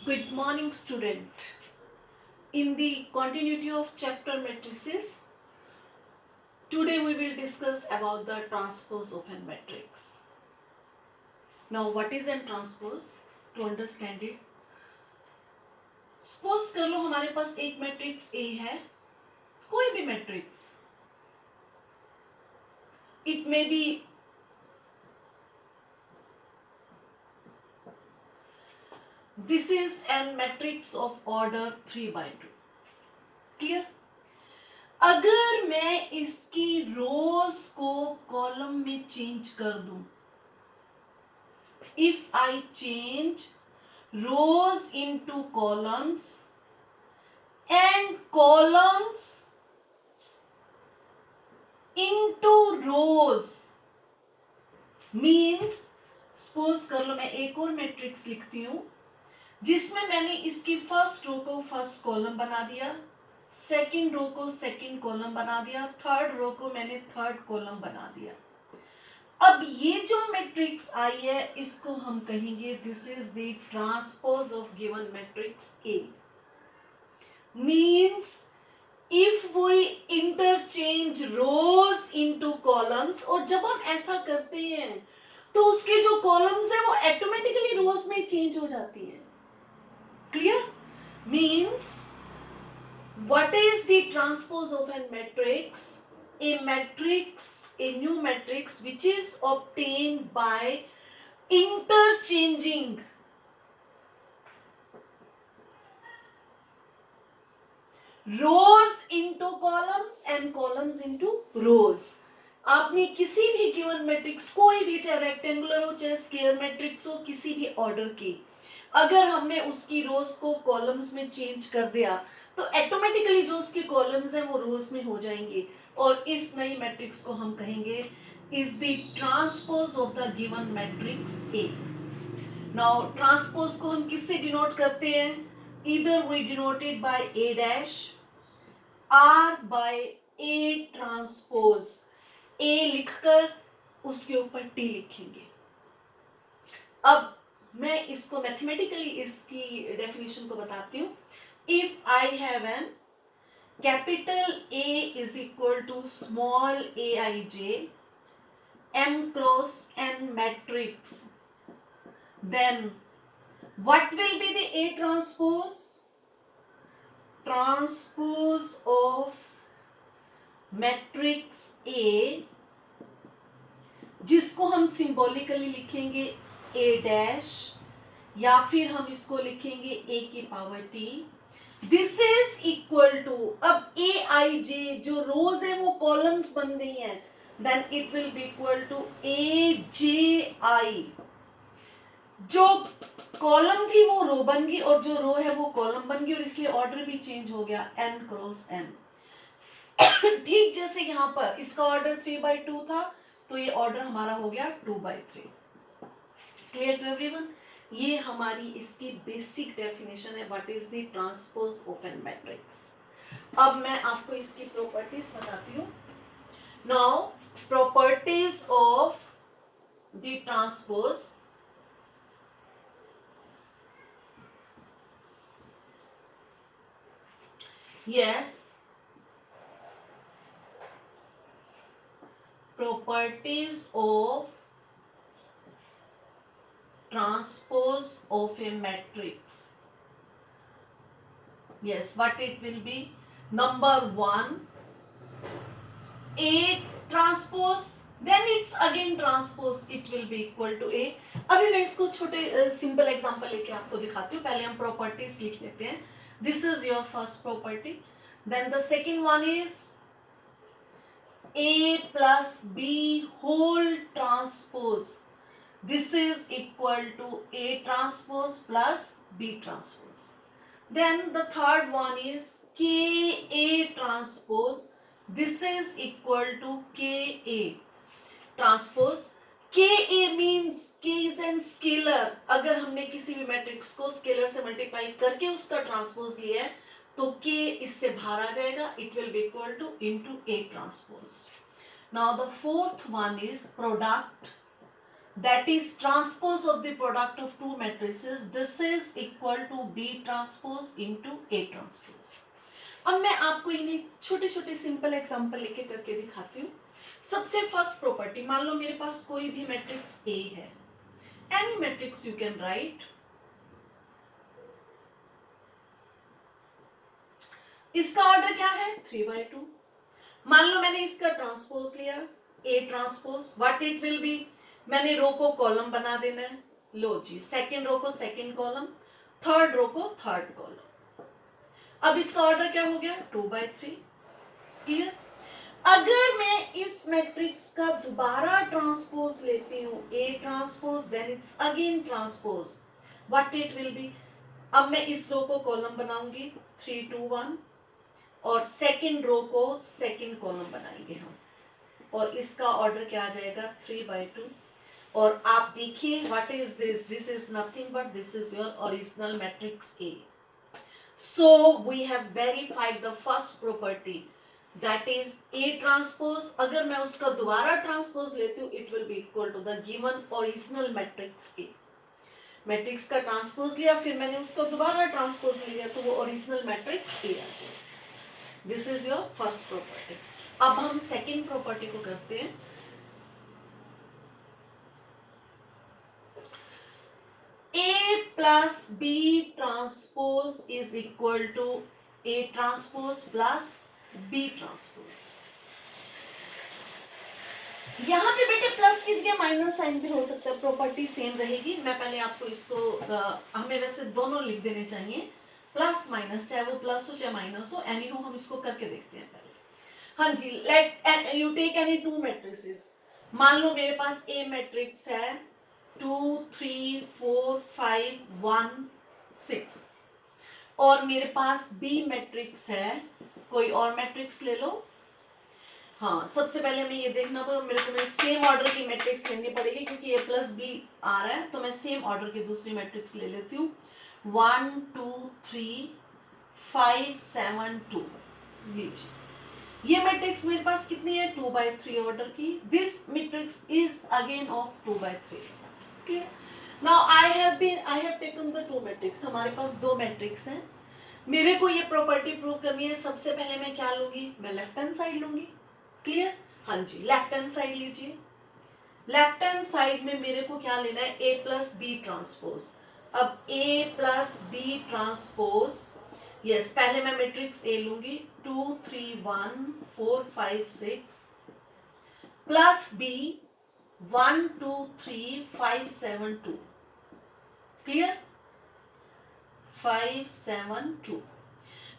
Good morning, student. In the continuity of chapter matrices, today we will discuss about the transpose of a matrix. Now, what is a transpose? To understand it, suppose कर लो हमारे पास एक matrix A है, कोई भी matrix. It may be this is a matrix of order 3 by 2. Clear? अगर मैं इसकी रोज को कॉलम में चेंज कर दूं, if I change rows into columns and columns into rows means, suppose कर लो मैं एक और मैट्रिक्स लिखती हूं जिसमें मैंने इसकी फर्स्ट रो को फर्स्ट कॉलम बना दिया, सेकंड रो को सेकंड कॉलम बना दिया, थर्ड रो को मैंने थर्ड कॉलम बना दिया. अब ये जो मैट्रिक्स आई है इसको हम कहेंगे this is the transpose of given matrix A. Means if we interchange rows into columns, और जब हम ऐसा करते हैं तो उसके जो कॉलम्स है वो ऑटोमेटिकली रोज में चेंज हो जाती है. Clear? Means what is the transpose of an matrix? A new matrix which is obtained by interchanging rows into columns and columns into rows. आपने किसी भी गिवन मैट्रिक्स, कोई भी, चाहे रेक्टेंगुलर हो चाहे स्क्वायर मैट्रिक्स हो, किसी भी ऑर्डर की, अगर हमने उसकी रोज को कॉलम्स में चेंज कर दिया तो ऑटोमेटिकली जो उसके कॉलम्स हैं वो रोज में हो जाएंगे, और इस नई मैट्रिक्स को हम कहेंगे is the transpose of the given matrix A. Now transpose को हम किससे डिनोट करते हैं? Either we denoted by A dash or by A transpose. A लिखकर उसके ऊपर टी लिखेंगे. अब मैं इसको मैथमेटिकली इसकी डेफिनेशन को बताती हूं. If I have an capital A is equal to small aij m cross n matrix, then what will be the A transpose? Transpose of matrix A, जिसको हम सिंबॉलिकली लिखेंगे A डैश, या फिर हम इसको लिखेंगे A की power T. This is equal to, अब ए आई जे जो रोज है वो कॉलम्स बन गई हैं, then it will be equal to a j i. जो कॉलम थी वो रो बन गई और जो रो है वो कॉलम बन गई, और इसलिए ऑर्डर भी चेंज हो गया n क्रॉस n. ठीक जैसे यहां पर इसका ऑर्डर 3/2 था तो ये ऑर्डर हमारा हो गया 2/3. Clear to everyone? ये हमारी इसकी बेसिक डेफिनेशन है what is the transpose of an matrix. अब मैं आपको इसकी प्रॉपर्टीज बताती हूँ. Now properties of the transpose. Yes, properties of transpose of a matrix. Yes, what it will be? Number 1, A transpose, then it's again transpose, it will be equal to A. अभी मैं इसको छोटे simple example लेके आपको दिखाती हूँ. पहले हम प्रॉपर्टीज लिख लेते हैं. This is your first property. Then the second one is A plus B whole transpose. This is equal to A transpose plus B transpose. Then the third one is KA transpose. This is equal to KA transpose. KA means K is an scalar. अगर हमने किसी भी matrix को scalar से multiply करके उसका transpose लिया है तो K इससे बाहर आ जाएगा. It will be equal to into A transpose. Now the fourth one is product that is transpose of the product of two matrices, this is equal to B transpose into A transpose. अब मैं आपको इन्हें छोटे छोटे simple example लेके करके दिखाती हूँ. सबसे फर्स्ट प्रॉपर्टी, मान लो मेरे पास कोई भी मैट्रिक्स A है, any matrix you can write. इसका ऑर्डर क्या है 3/2. मान लो मैंने इसका ट्रांसपोज लिया A transpose, what it will B, मैंने रो को कॉलम बना देना है. लो जी, सेकंड रो को सेकंड कॉलम, थर्ड रो को थर्ड कॉलम. अब इसका ऑर्डर क्या हो गया 2/3. क्लियर. अगर मैं इस मैट्रिक्स का दोबारा ट्रांसपोज लेती हूँ A transpose, then it's again transpose, what it will be. अब मैं इस रो को कॉलम बनाऊंगी 3 2 1 और सेकंड रो को सेकंड कॉलम बनाएंगे हम, और इसका ऑर्डर क्या आ जाएगा 3/2. और आप देखिए what is this, this is nothing but this is your original matrix A. So we have verified the first property, that is A transpose. अगर मैं उसका दोबारा ट्रांसपोज लेती हूँ, it will be equal to the given original matrix A. Matrix का transpose लिया, फिर मैंने उसको दोबारा ट्रांसपोज लिया, तो वो ओरिजिनल मैट्रिक्स A आ जाएगा. This is your first property. अब हम सेकंड प्रॉपर्टी को करते हैं. A plus B transpose is equal to A transpose plus B transpose. यहां पे बेटे प्लस की जगह माइनस साइन भी हो सकता है, प्रॉपर्टी सेम रहेगी. मैं पहले आपको इसको हमें वैसे दोनों लिख देने चाहिए, प्लस माइनस, चाहे वो प्लस हो चाहे माइनस हो, एनी हो. हम इसको करके देखते हैं पहले. हाँ जी, let you take any two matrices. मान लो मेरे पास ए मैट्रिक्स है 2 3 4 5 1 6, और मेरे पास बी मैट्रिक्स है, कोई और मैट्रिक्स ले लो. हाँ, सबसे पहले हमें ये देखना पड़ेगा, मेरे को सेम ऑर्डर की मैट्रिक्स लेनी पड़ेगी, क्योंकि ए प्लस बी आ रहा है, तो मैं सेम ऑर्डर की दूसरी मैट्रिक्स ले लेती हूँ. 1 2 3 5 7 2. लीजिए, ये मैट्रिक्स मेरे पास कितनी है 2/3 ऑर्डर की. This matrix is again of 2/3. Clear. Now I have taken the two matrix. हमारे पास दो मैट्रिक्स हैं, मेरे को ये प्रॉपर्टी प्रूव करनी है. सबसे पहले मैं क्या लूंगी, मैं लेफ्ट हैंड साइड लूंगी. क्लियर. हाँ जी, लेफ्ट हैंड साइड लीजिए. लेफ्ट हैंड साइड में मेरे को क्या लेना है, A प्लस बी ट्रांसपोज. अब A plus B transpose, yes, पहले मैं मैट्रिक्स A लूंगी 2 3 1 4 5 6 plus B 1 2 3 5 7 2. Clear. 5 7 2.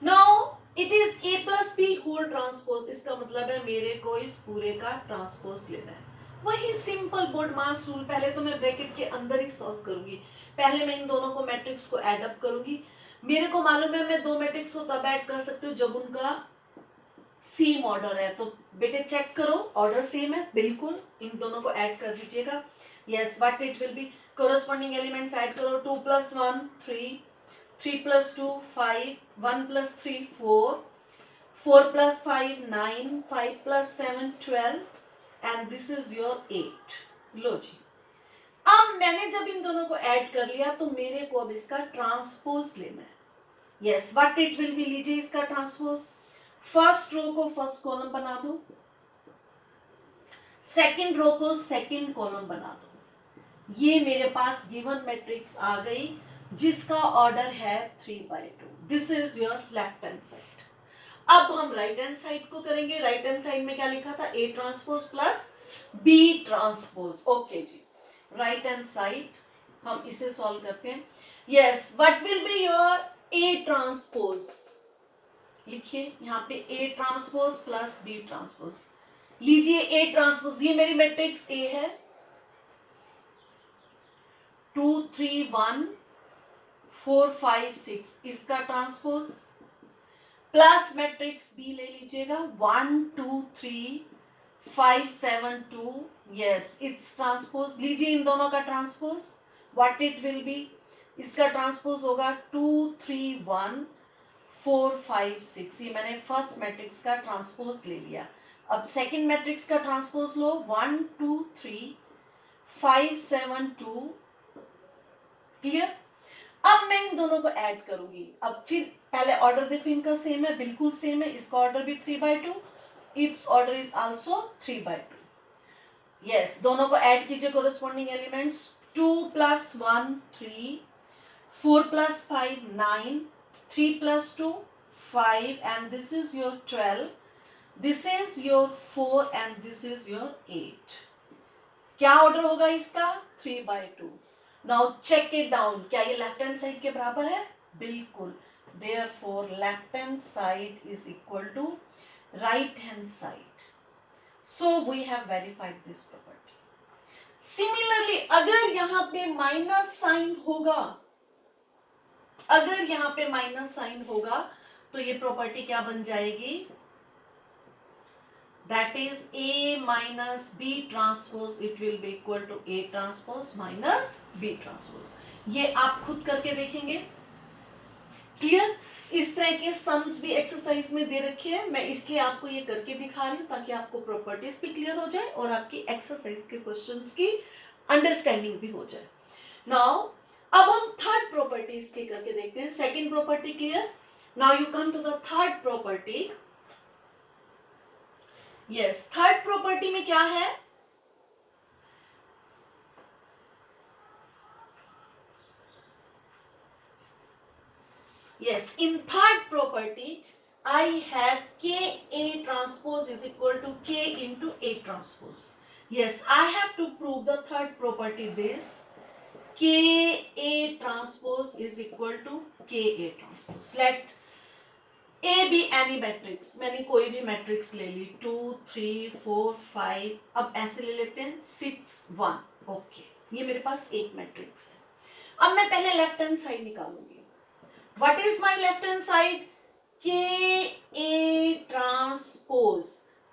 Now it is A plus B whole transpose. इसका मतलब है मेरे को इस पूरे का ट्रांसपोज लेना है. वही सिंपल बोर्ड मास रूल. पहले तो मैं ब्रैकेट के अंदर ही सॉल्व करूंगी, पहले मैं इन दोनों को मैट्रिक्स को ऐड अप करूंगी. मेरे को मालूम है मैं दो मैट्रिक्स को तब ऐड कर सकती हूँ जब उनका सेम ऑर्डर है. तो बेटे चेक करो, ऑर्डर सेम है बिल्कुल, इन दोनों को ऐड कर दीजिएगा. Yes, what it will B, corresponding elements add करो. 2 + 1 3, 3 + 2 5, 1 + 3 4, 4 + 5 9, 5 + 7 12, एंड दिस इज योर 8. लो जी, अब मैंने जब इन दोनों को ऐड कर लिया, तो मेरे को अब इसका ट्रांसपोज लेना है. Yes, what it will B, लीजिए इसका ट्रांसपोज. फर्स्ट रो को फर्स्ट कॉलम बना दो, सेकंड रो को सेकंड कॉलम बना दो. ये मेरे पास गिवन मैट्रिक्स आ गई, जिसका ऑर्डर है 3/2. This is your left hand side. अब हम राइट हैंड साइड को करेंगे. राइट हैंड साइड में क्या लिखा था, A transpose plus B transpose. Okay जी, राइट हैंड साइड हम इसे सॉल्व करते हैं. Yes, what will be your A transpose. लिखिए यहाँ पे A transpose plus B transpose. लीजिए A ट्रांसपोज, ये मेरी मैट्रिक्स A है 2 3 1 4 5 6, इसका ट्रांसपोज प्लस मैट्रिक्स B ले लीजिएगा 1 2 3 5 7 2. Yes, it's transpose. लीजिए इन दोनों का transpose, what it will B, इसका ट्रांसपोज होगा 2 3 1 4 5 6. ये मैंने फर्स्ट मैट्रिक्स का ट्रांसपोज ले लिया. अब सेकंड मैट्रिक्स का ट्रांसपोज लो 1 2 3 5 7 2। क्लियर? अब मैं इन दोनों को ऐड करूंगी। अब फिर पहले ऑर्डर देखो, इनका सेम है, बिल्कुल सेम है। इसका ऑर्डर भी 3/2, it's order is also 3/2। Yes, दोनों को ऐड कीजिए corresponding elements. 2 + 1 3, 4 + 5 9, 3 + 2 5, and this is your 12, this is your 4 and this is your 8। क्या ऑर्डर होगा इसका? 3/2। नाउ चेक इट डाउन, क्या ये लेफ्ट हैंड साइड के बराबर है? बिल्कुल। Therefore left hand side is equal to right hand side. So we have verified this property. Similarly अगर यहां पे माइनस साइन होगा, अगर यहां पे माइनस साइन होगा तो ये प्रॉपर्टी क्या बन जाएगी? that is A minus B transpose, it will be equal to A transpose minus B transpose। ये आप खुद करके देखेंगे। क्लियर? इस तरह के सम्स भी एक्सरसाइज में दे रखे हैं, मैं इसलिए आपको ये करके दिखा रही हूं ताकि आपको प्रॉपर्टीज भी क्लियर हो जाए और आपकी एक्सरसाइज के क्वेश्चंस की अंडरस्टैंडिंग भी हो जाए। नाउ अब हम थर्ड प्रॉपर्टीज के करके देखते हैं। Second property clear? Now you come to the third property. Yes, third property में क्या है? Yes, in third property, I have KA transpose is equal to K into A transpose. Yes, I have to prove the third property this. KA transpose is equal to KA transpose. Let A be any matrix. मैंने कोई भी matrix ले ली, 2 3 4 5, अब ऐसे ले लेते हैं 6 1। Okay, ये मेरे पास एक मैट्रिक्स है। अब मैं पहले लेफ्ट हैंड साइड निकालूंगी। What is my left hand side? KA transpose.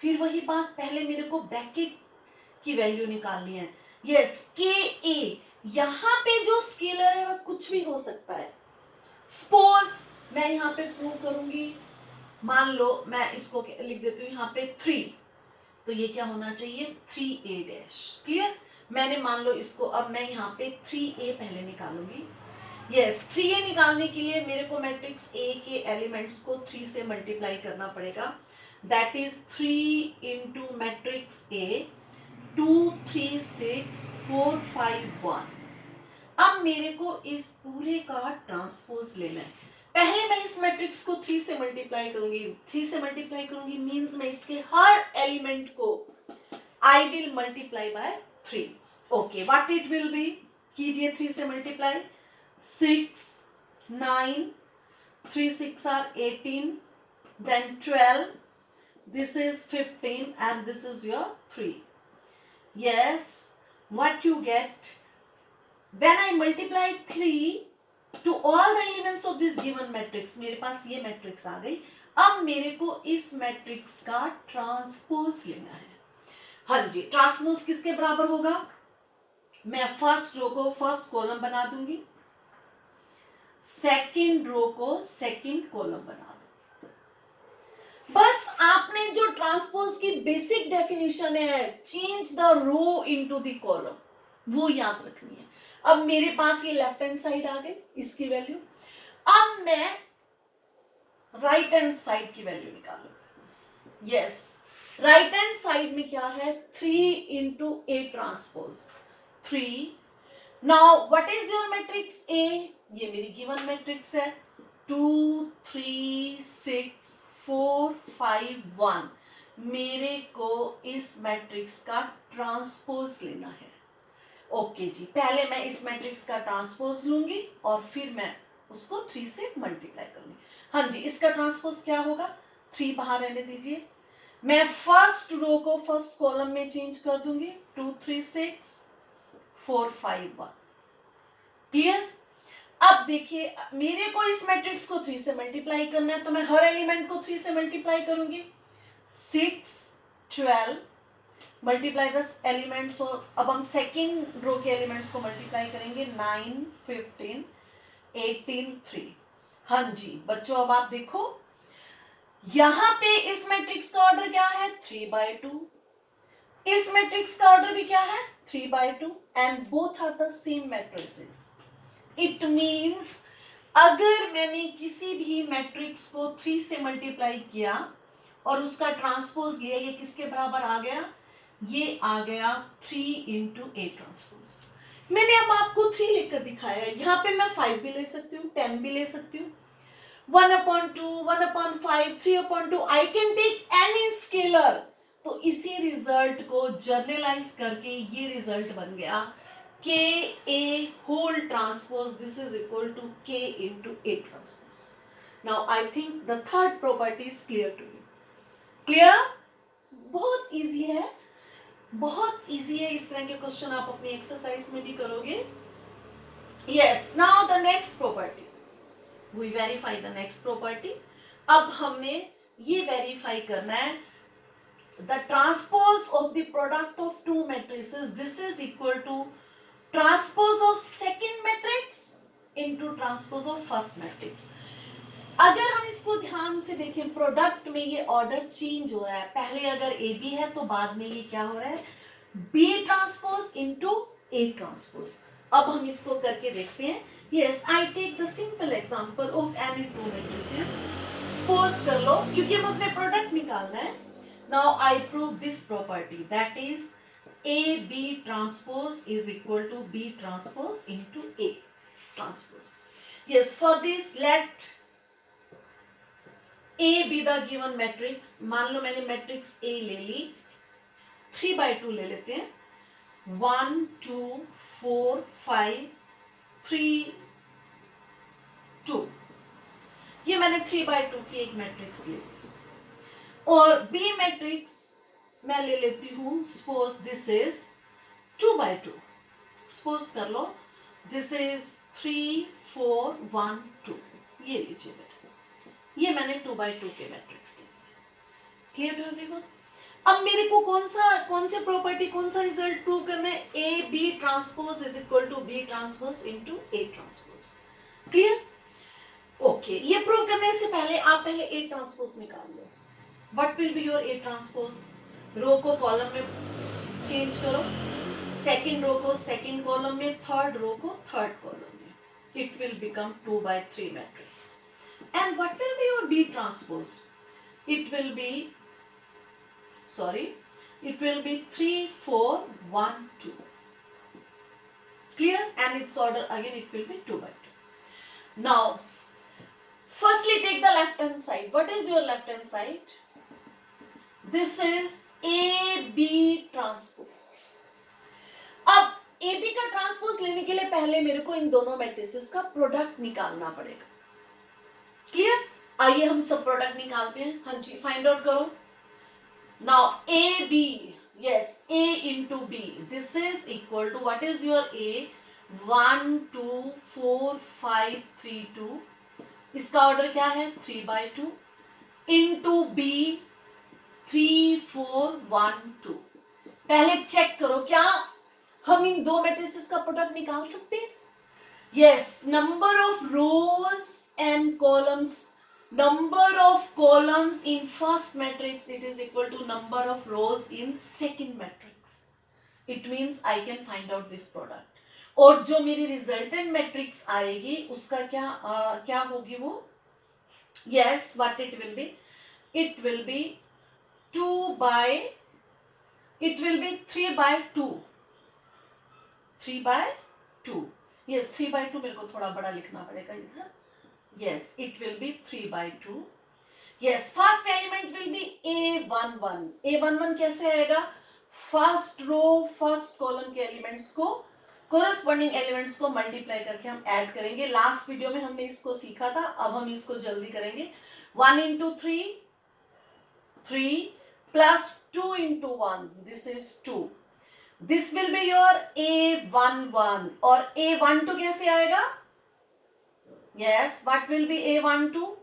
फिर वही बात, पहले मेरे को ब्रैकेट की वैल्यू निकालनी है। यस, KA यहां पे जो स्केलर है वह कुछ भी हो सकता है। सपोज मैं यहां पे प्रूव करूंगी, मान लो मैं इसको लिख देती हूँ यहाँ पे 3, तो ये क्या होना चाहिए? 3A dash. क्लियर? मैंने मान लो इसको, अब मैं यहाँ पे 3A पहले निकालूंगी। यस, 3A निकालने के लिए मेरे को मैट्रिक्स A के एलिमेंट्स को 3 से मल्टीप्लाई करना पड़ेगा। That is 3 into matrix A, 2 3 6 4 5 1। अब मेरे को इस पूरे का ट्रांसपोज लेना है। पहले मैं इस मैट्रिक्स को 3 से मल्टीप्लाई करूंगी। 3 से मल्टीप्लाई करूंगी मींस मैं इसके हर एलिमेंट को I will multiply by 3। Okay, what it will B? कीजिए 3 से multiply. 6 9, 3 6 are 18, then 12, this is 15 and this is your 3। Yes, what you get when I multiply 3 to all the elements of this given matrix, मेरे पास ये matrix आ गई। अब मेरे को इस matrix का ट्रांसपोज लेना है। हाँ जी, ट्रांसपोज किसके बराबर होगा? मैं फर्स्ट रो को फर्स्ट कॉलम बना दूंगी, सेकेंड रो को सेकेंड कॉलम बना दो। बस आपने जो ट्रांसपोज की बेसिक डेफिनेशन है, change the row into the column, वो याद रखनी है। अब मेरे पास ये लेफ्ट हैंड साइड आ गई, इसकी वैल्यू। अब मैं राइट हैंड साइड की वैल्यू निकालू। यस, राइट हैंड साइड में क्या है? 3 into A transpose 3। Now what is your matrix A? ये मेरी गिवन मैट्रिक्स है, 2 3 6 4 5 1। मेरे को इस मैट्रिक्स का ट्रांसपोज लेना है। ओके जी, पहले मैं इस मैट्रिक्स का ट्रांसपोज लूंगी और फिर मैं उसको 3 से मल्टीप्लाई करूंगी। हाँ जी, इसका ट्रांसपोज क्या होगा? 3 बाहर रहने दीजिए, मैं फर्स्ट रो को फर्स्ट कॉलम में चेंज कर दूंगी, 2 3 6 4 5 1। क्लियर? अब देखिए, मेरे को इस मैट्रिक्स को 3 से मल्टीप्लाई करना है, तो मैं हर एलिमेंट को 3 से मल्टीप्लाई करूंगी। 6 12 मल्टीप्लाई 10 एलिमेंट्स, और अब हम सेकेंड रो के एलिमेंट्स को मल्टीप्लाई करेंगे। 9 15 18 3। हाँ जी बच्चों, अब आप देखो यहां पे इस मैट्रिक्स का ऑर्डर क्या है? 3/2। इस मैट्रिक्स का ऑर्डर भी क्या है 3/2 and both are the same matrices. It means अगर मैंने किसी भी मैट्रिक्स को 3 से मल्टीप्लाई किया और उसका ट्रांसपोज लिया, ये किसके बराबर आ गया, ये आ गया 3 इंटू ए ट्रांसपोज. मैंने अब आपको 3 लिखकर दिखाया. यहाँ पे मैं 5 भी ले सकती हूँ, 10 भी ले सकती हूँ, 1/2, 1/5, 3/2. I can take any scalar. तो इसी रिजल्ट को जर्नलाइज करके ये रिजल्ट बन गया K A whole transpose. This is equal to K into A transpose. Now I think the third property is clear to you. Clear? बहुत easy है, बहुत इजी है. इस तरह के क्वेश्चन आप अपनी एक्सरसाइज में भी करोगे. Yes, now the next property, we verify the next property. अब हमने ये वेरीफाई करना है the transpose of the product of two matrices. This is equal to transpose of second matrix into transpose of first matrix. अगर हम इसको ध्यान से देखें, प्रोडक्ट में ये ऑर्डर चेंज हो रहा है. पहले अगर ए बी है तो बाद में ये क्या हो रहा है, B transpose into A transpose. अब हम इसको करके देखते हैं. Yes, I take the simple example of any two matrices. Suppose कर लो, क्योंकि हम अपने प्रोडक्ट निकालना है. Now I prove this property, that is AB transpose is equal to B transpose into A transpose. Yes, for this let A be the given matrix. मान लो मैंने matrix A ले ली, 3/2 ले लेते हैं. 1 2 4 5 3 2. ये मैंने 3/2 की एक मैट्रिक्स ली. और बी मैट्रिक्स मैं ले लेती हूं. Suppose this is 2/2. सपोज कर लो दिस इज 3 4 1 2. ये लीजिए बेटा, ये मैंने 2/2 के मैट्रिक्स ले. Clear to everyone? अब मेरे को कौन से प्रॉपर्टी, कौन सा रिजल्ट प्रूव करना है, A B transpose is equal to B transpose into A transpose. Clear? Okay, ये प्रूव करने से पहले आप पहले ए ट्रांसपोज निकाल लो. What will be your A transpose? रो को कॉलम में चेंज करो, सेकेंड रो को सेकेंड कॉलम में, थर्ड रो को थर्ड कॉलम में. It will become 2/3 matrix. And what will be your B transpose? It will be 3 4 1 2. Clear? And its order again it will be 2/2. Now, firstly take the left hand side. What is your left hand side? This is AB transpose. अब AB का transpose लेने के लिए पहले मेरे को इन दोनों matrices का प्रोडक्ट निकालना पड़ेगा. क्लियर? आइए हम सब प्रोडक्ट निकालते हैं. हाँ जी, फाइंड आउट करो. Now AB, yes, A into B. This is equal to, what is your A? 1 2 4 5 3 2. इसका ऑर्डर क्या है 3/2 इंटू B 3 4 1 2. पहले चेक करो क्या हम इन दो मैट्रिसेस का प्रोडक्ट निकाल सकते हैं. Yes, number of rows and columns, number of columns in first matrix it is equal to number of rows in second matrix. It means I can find out this product. और जो मेरी resultant matrix आएगी उसका क्या होगी वो, yes, what it will B, it will be 3/2. 3/2. Yes, 3/2 मेरे को थोड़ा बड़ा लिखना पड़ेगा इधर. Yes, it will be 3/2. Yes, first element will be A11. A11 कैसे आएगा? फर्स्ट रो फर्स्ट कॉलम के एलिमेंट्स को, कोरस्पॉन्डिंग एलिमेंट्स को मल्टीप्लाई करके हम ऐड करेंगे. लास्ट वीडियो में हमने इसको सीखा था, अब हम इसको जल्दी करेंगे. 1 into 3 3 plus 2 into 1, this is 2. This will be your A11. और A12 कैसे आएगा? Yes, what will be A12?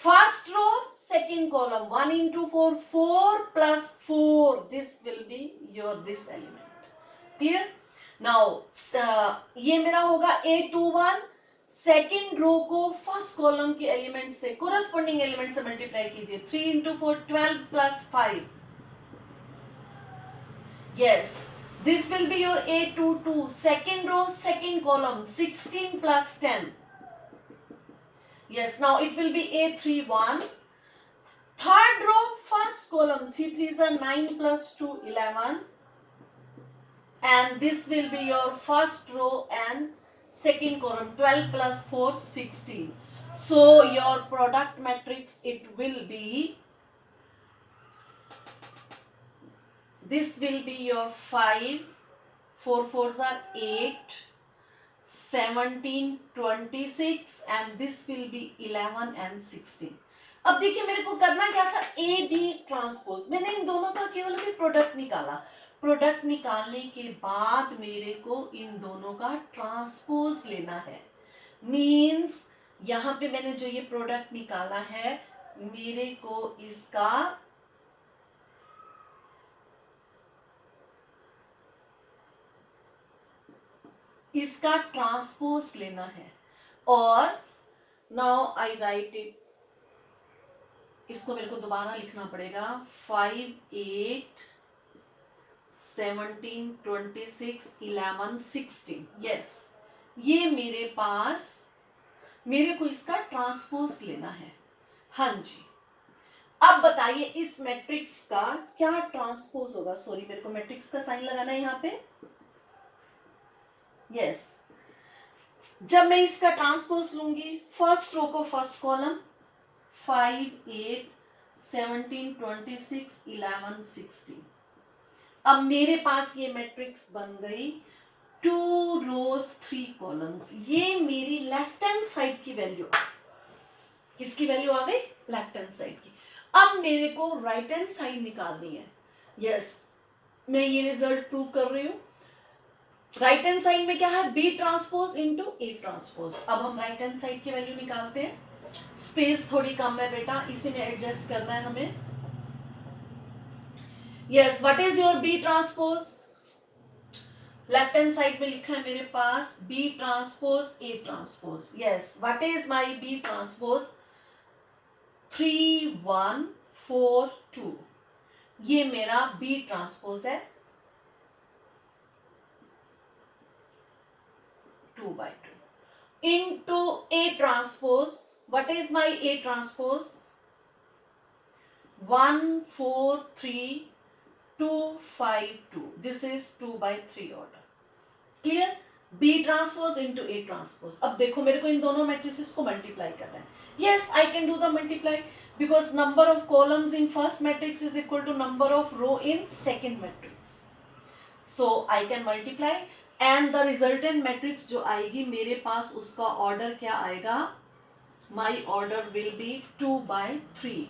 First row, second column, 1 into 4, 4 plus 4. This will be your this element. Clear? Now, ये मेरा होगा A21. सेकेंड रो को first column के element से, corresponding element से मल्टीप्लाई कीजिए. 3 into 4 12 plus 5. Yes, this will be your A22, second row, second column, 16 plus 10. Yes, now it will be A31. Third row, first column, 3 3s are 9 plus 2, 11. And this will be your first row and second column, 12 plus 4, 16. So your product matrix, it will be, this will be your 5, 4 4s are 8, 17, 26 and this will be 11 and 16. अब देखिए मेरे को करना क्या था, ए B transpose, मैंने इन दोनों का केवल अभी प्रोडक्ट निकाला। प्रोडक्ट निकालने के बाद मेरे को इन दोनों का ट्रांसपोज लेना है। मींस यहाँ पे मैंने जो ये प्रोडक्ट निकाला है, मेरे को इसका ट्रांसपोज लेना है। और नाउ आई राइट इट, इसको मेरे को दोबारा लिखना पड़ेगा, 5 8 17 26 11 16। यस, ये मेरे पास, मेरे को इसका ट्रांसपोज लेना है। हाँ जी, अब बताइए इस मैट्रिक्स का क्या ट्रांसपोज होगा। सॉरी, मेरे को मैट्रिक्स का साइन लगाना है यहाँ पे। यस, जब मैं इसका ट्रांसपोज लूंगी, फर्स्ट रो को फर्स्ट कॉलम, 5 8 17 26 11 16। अब मेरे पास ये मैट्रिक्स बन गई 2 रोज 3 कॉलम्स। ये मेरी लेफ्ट हैंड साइड की वैल्यू, किसकी वैल्यू आ गई, लेफ्ट हैंड साइड की। अब मेरे को राइट हैंड साइड निकालनी है। यस, मैं ये रिजल्ट प्रूव कर रही हूं। राइट हैंड साइड में क्या है, B transpose into A transpose. अब हम राइट हैंड साइड की वैल्यू निकालते हैं। स्पेस थोड़ी कम है बेटा, इसी में एडजस्ट करना है हमें। Yes, what is your B transpose? Left hand side में लिखा है मेरे पास B transpose A transpose. Yes, what is my B transpose? 3 1 4 2। ये मेरा बी ट्रांसपोज है 2/2 into A transpose. What is my A transpose? 1 4 3 2 5 2. This is 2/3 order. Clear? B transpose into A transpose. अब देखो मेरे को इन दोनों मैट्रिसेस को मल्टीप्लाई करना है। Yes, I can do the multiply because number of columns in first matrix is equal to number of row in second matrix. So I can multiply and the resultant matrix जो आएगी मेरे पास, उसका order क्या आएगा? My order will be 2/3,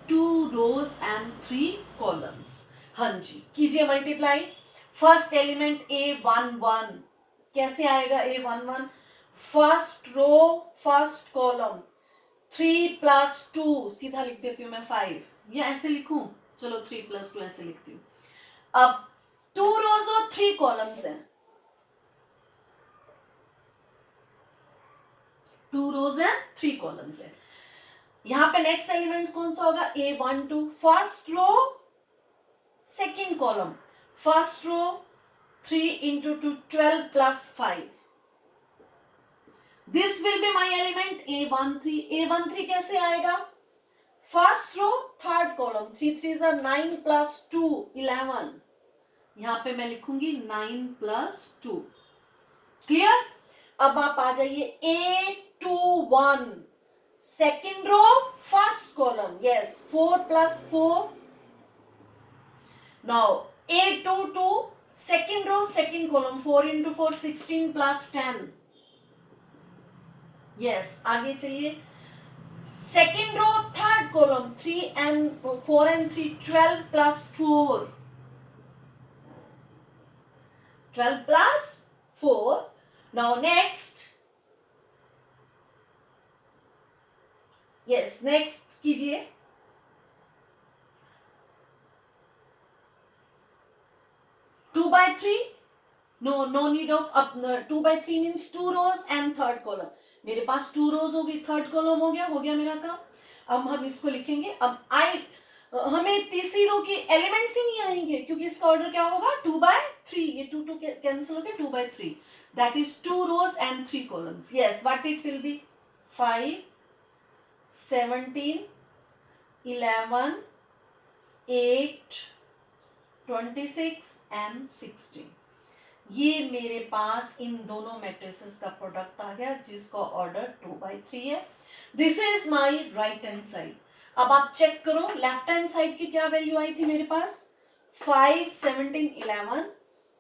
2 rows and 3 columns. हाँ जी, कीजिए multiply. First element A11 कैसे आएगा? A11 first row first column, 3 plus 2, सीधा लिख देती हूँ मैं 5, या ऐसे लिखूं? चलो 3 plus 2 ऐसे लिखती हूँ। अब 2 rows और 3 columns हैं, 2 rows and 3 columns है। यहां पे नेक्स्ट एलिमेंट कौन सा होगा? A12 first row second column, first row 3 into 2 12 plus 5। This will be my element A13। A13 कैसे आएगा? First row third column, 3 3s are 9 plus 2 11। यहां पे मैं लिखूंगी 9 plus 2। क्लियर? अब आप आ जाइए A21 second row first column, yes 4 plus 4। Now A22 second row second column, 4 into 4 16 plus 10। Yes, आगे चलिए। Second row third column, 3 and 4 and 3 12 plus 4, 12 plus 4। Now next, yes, next कीजिए। Two by three, no need of up 2/3 means 2 rows and third column। मेरे पास 2 rows होगी, third column हो गया मेरा काम। अब हम इसको लिखेंगे। अब हमें तीसरी रो की एलिमेंट्स ही नहीं आएंगे, क्योंकि इसका ऑर्डर क्या होगा 2/3, ये 2 2 कैंसिल हो गया, 2/3, that is 2 rows and 3 columns. Yes, what it will be? 5, 17, 11, 8, 26 and 16. ये मेरे पास इन दोनों मैट्रिसेस का प्रोडक्ट आ गया जिसका ऑर्डर 2/3 है. This is my right hand side. अब आप चेक करो लेफ्ट हैंड साइड की क्या वैल्यू आई थी मेरे पास 5, 17, 11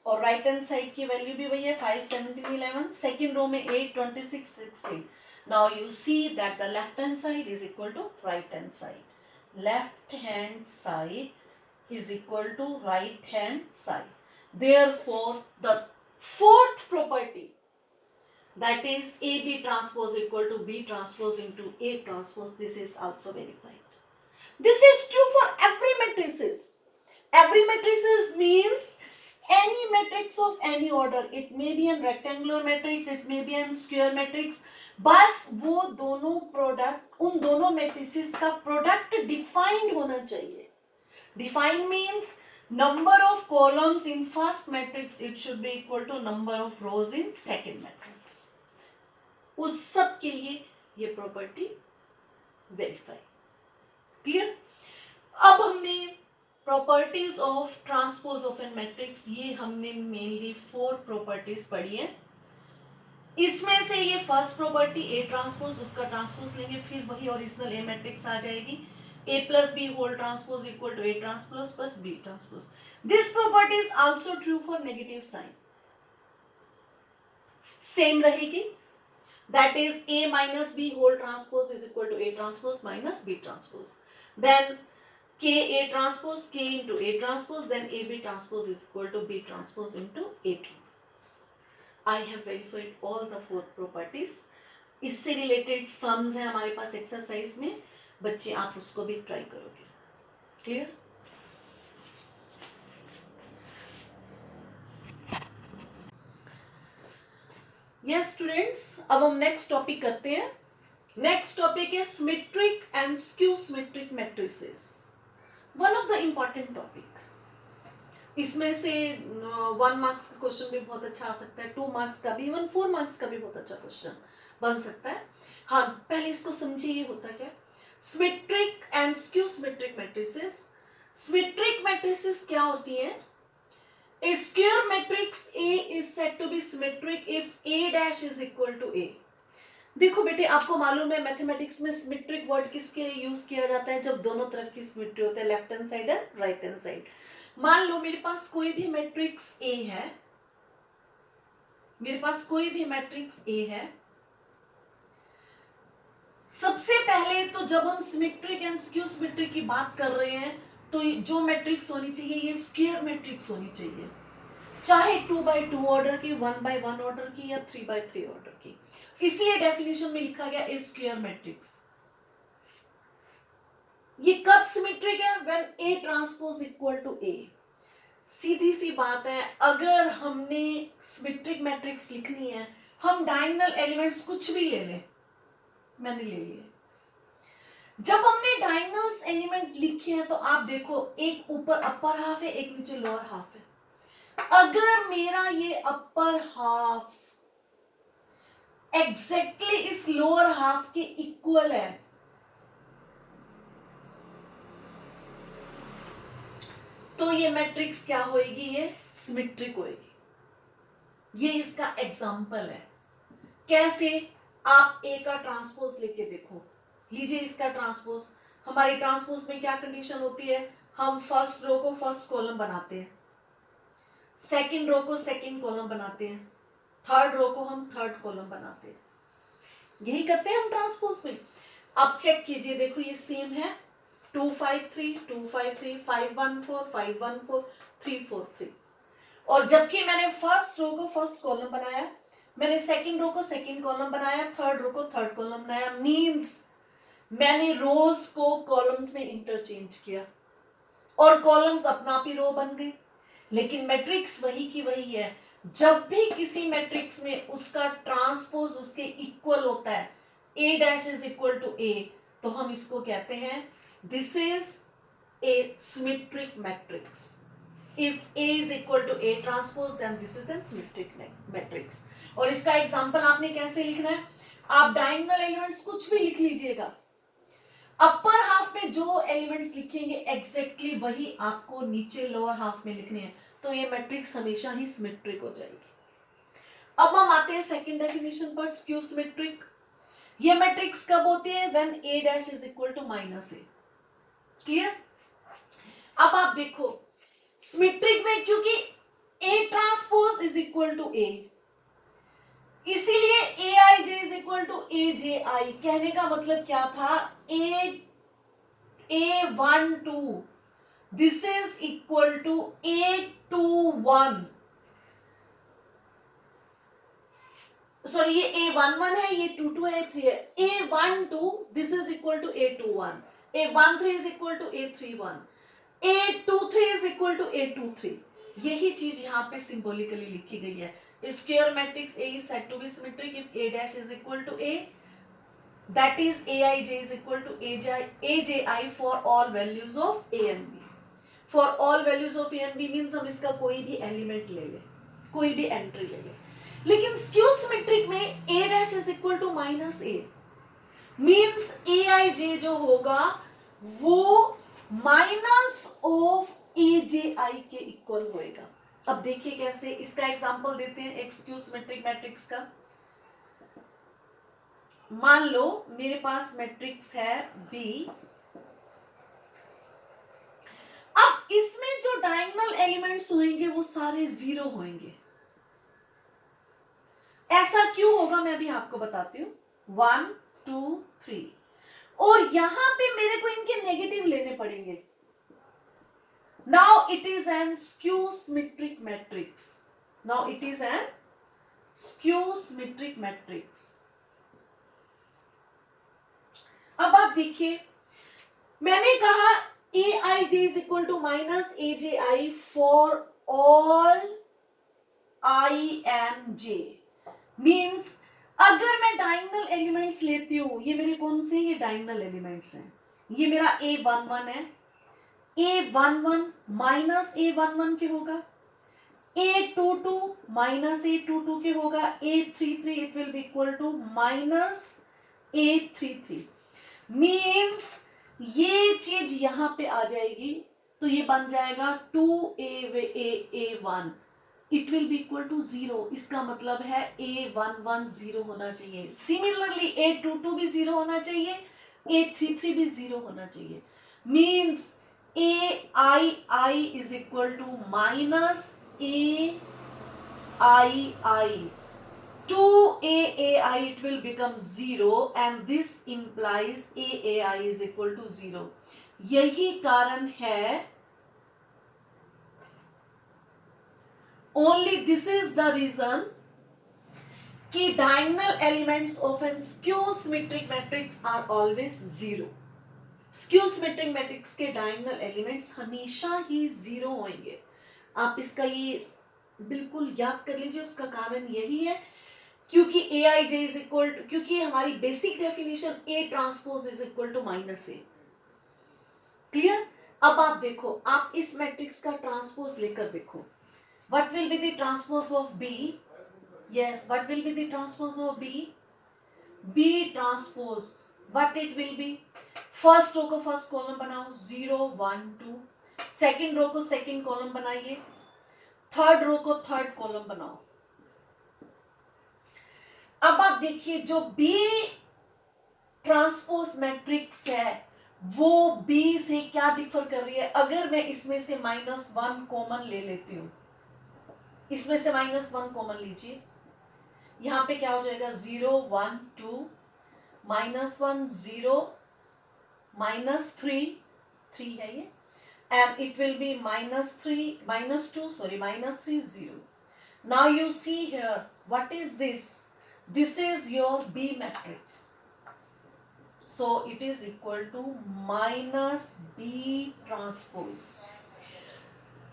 और राइट हैंड साइड की वैल्यू भी वही है 5, 17, 11. सेकेंड रो में 8, 26, 16. Now you see that the left hand side is equal to right hand side. Left hand side is equal to right hand side. Therefore, the fourth property, that is AB transpose equal to B transpose into A transpose, this is also verified. This is true for every matrices. Every matrices means any matrix of any order. It may be a rectangular matrix, it may be a square matrix. बस वो दोनों product, उन दोनों matrices का product defined होना चाहिए. Define means number of columns in first matrix, it should be equal to number of rows in second matrix. उस सब के लिए ये प्रॉपर्टी वेरीफाई. क्लियर? अब हमने properties of transpose of an matrix, ये हमने मेनली 4 प्रॉपर्टीज पढ़ी है. इसमें से ये फर्स्ट प्रॉपर्टी ए ट्रांसपोज, उसका ट्रांसपोज लेंगे फिर वही ओरिजिनल ए मैट्रिक्स आ जाएगी. A plus B whole transpose equal to A transpose plus B transpose. This property is also true for negative sign. Same रहेगी. That is A minus B whole transpose is equal to A transpose minus B transpose. Then K A transpose K into A transpose, then AB transpose is equal to B transpose into A transpose. I have verified all the 4 properties. इससे related sums हैं हमारे पास exercise में. बच्चे आप उसको भी try करोगे. Clear? Yes students, अब हम नेक्स्ट टॉपिक करते हैं. नेक्स्ट टॉपिक है symmetric and skew symmetric matrices. One of the important topic. इसमें से 1 मार्क्स का क्वेश्चन भी बहुत अच्छा आ सकता है, 2 मार्क्स का भी, इवन 4 मार्क्स का भी बहुत अच्छा क्वेश्चन बन सकता है. हाँ, पहले इसको समझिए ये होता क्या. Symmetric and skew symmetric matrices. Symmetric matrices क्या होती है? A square matrix A is said to be symmetric if A dash is equal to A. देखो बेटे, आपको मालूम है मैथमेटिक्स में सिमेट्रिक वर्ड किसके लिए यूज किया जाता है? जब दोनों तरफ की सिमेट्री होते हैं, left hand side and right hand side. मान लो मेरे पास कोई भी मैट्रिक्स A है, मेरे पास कोई भी मैट्रिक्स A है. सबसे पहले तो जब हम सिमेट्रिक एंड स्क्यू सिमेट्रिक की बात कर रहे हैं तो जो मैट्रिक्स होनी चाहिए ये स्क्वायर मैट्रिक्स होनी चाहिए, चाहे 2/2 ऑर्डर की, 1/1 ऑर्डर की या 3/3 ऑर्डर की. इसलिए डेफिनेशन में लिखा गया ए स्क्वायर मैट्रिक्स. ये कब सिमेट्रिक है? When A transpose equal to A. सीधी सी बात है, अगर हमने सिमेट्रिक मैट्रिक्स लिखनी है, हम डायगोनल एलिमेंट्स कुछ भी ले लें. मैंने ले लिए. जब हमने डायगोनल्स एलिमेंट लिखे हैं तो आप देखो, एक ऊपर अपर हाफ है, एक नीचे लोअर हाफ है. अगर मेरा ये अपर हाफ एग्जैक्टली इस लोअर हाफ के इक्वल है तो ये मैट्रिक्स क्या होएगी? ये सिमेट्रिक होएगी. ये इसका एग्जांपल है. कैसे? आप ए का ट्रांसपोज लेके देखो. लीजिए इसका ट्रांसपोज. हमारी ट्रांसपोज में क्या कंडीशन होती है? हम फर्स्ट रो को फर्स्ट कॉलम बनाते हैं, सेकंड रो को सेकंड कॉलम बनाते हैं, थर्ड रो को हम थर्ड कॉलम बनाते हैं. यही करते हैं हम ट्रांसपोज में. अब चेक कीजिए, देखो ये सेम है. 2 5 3 2 5 3 5 1 4 5 1 4 3 4 3. और जबकि मैंने फर्स्ट रो को फर्स्ट कॉलम बनाया, मैंने सेकंड रो को सेकंड कॉलम बनाया, थर्ड रो को थर्ड कॉलम बनाया. मींस मैंने रोज को कॉलम्स में इंटरचेंज किया और कॉलम्स अपना आप ही रो बन गए. लेकिन मैट्रिक्स वही की वही है. जब भी किसी मैट्रिक्स में उसका ट्रांसपोज उसके इक्वल होता है, A dash is equal to A, तो हम इसको कहते हैं this is a symmetric matrix. If A is equal to A transpose, then this is a symmetric matrix. और इसका एग्जांपल आपने कैसे लिखना है? आप डायगोनल एलिमेंट्स कुछ भी लिख लीजिएगा, अपर हाफ में जो एलिमेंट्स लिखेंगे एग्जैक्टली वही आपको नीचे लोअर हाफ में लिखने हैं, तो ये मैट्रिक्स हमेशा ही सिमेट्रिक हो जाएगी. अब हम आते हैं सेकंड डेफिनेशन पर, स्क्यू सिमेट्रिक. ये मैट्रिक्स कब होती है? When A dash is equal to minus A. Clear? अब आप देखो सिमेट्रिक में, क्योंकि A transpose is equal to A, इसीलिए Aij is equal to Aji. कहने का मतलब क्या था? A12 this is equal to A21. Sorry, ये A11 है, ये 22 है, 3 है. A12 this is equal to A21. A13 is equal to A31. A23 is equal to A23. यही चीज यहाँ पे सिंबॉलिकली लिखी गई है. Square matrix A is said to be symmetric if A dash is equal to A, that is Aij is equal to Aji for all values of A and B. For all values of A and B means हम इसका कोई भी element ले ले, कोई भी entry ले ले. लेकिन स्क्यू सिमेट्रिक में A dash is equal to minus A means Aij जो होगा वो माइनस ऑफ Aji के इक्वल होएगा. अब देखिए कैसे, इसका एग्जांपल देते हैं एक स्क्यू सिमेट्रिक मैट्रिक्स का. मान लो मेरे पास मैट्रिक्स है B. अब इसमें जो डायगोनल एलिमेंट्स होंगे वो सारे जीरो होंगे. ऐसा क्यों होगा मैं अभी आपको बताती हूं. 1 2 3 और यहां पे मेरे को इनके नेगेटिव लेने पड़ेंगे. Now it is an skew symmetric matrix. Now it is an skew symmetric matrix. अब आप देखिए, मैंने कहा Aij is equal to minus Aji for all I and J. Means अगर मैं डायगोनल एलिमेंट्स लेती हूं, ये मेरे कौन से? ये डायगोनल एलिमेंट्स हैं. ये मेरा A11 है. A11 माइनस A11 के होगा. A22 माइनस A22 के होगा. A33 it will be equal to minus A33. Means ये चीज यहां पे आ जाएगी, तो ये बन जाएगा 2A1. It will be equal to 0. इसका मतलब है A11 0 होना चाहिए. सिमिलरली A22 भी 0 होना चाहिए, A33 भी 0 होना चाहिए. Means Aii is equal to minus Aii. 2Aai it will become 0 and this implies Aai is equal to 0. यही कारण है, only this is the reason कि diagonal elements of an skew symmetric matrix are always 0. Skew symmetric matrix के diagonal elements हमेशा ही 0 होंगे. आप इसका ये बिल्कुल याद कर लीजिए. उसका कारण यही है क्योंकि Aij इज इक्वल टू, क्योंकि हमारी basic definition A transpose is equal to minus A. Clear? अब आप देखो, आप इस मैट्रिक्स का ट्रांसपोज लेकर देखो. What will be the transpose of B? Yes, what will be the transpose of B? B transpose what it will be? First row को first column बनाओ, 0 1 2. सेकंड रो को सेकंड कॉलम बनाइए. Third row को third column बनाओ. अब आप देखिए, जो B ट्रांसपोज मैट्रिक्स है वो B से क्या डिफर कर रही है? अगर मैं इसमें से -1 कॉमन ले लेती हूं, इसमें से -1 कॉमन लीजिए, यहां पे क्या हो जाएगा? 0 1 2 -1 0 -3 3 है ये, and it will be -3 -2 sorry -3 0. Now you see here, what is this? This is your B matrix. So it is equal to minus B transpose.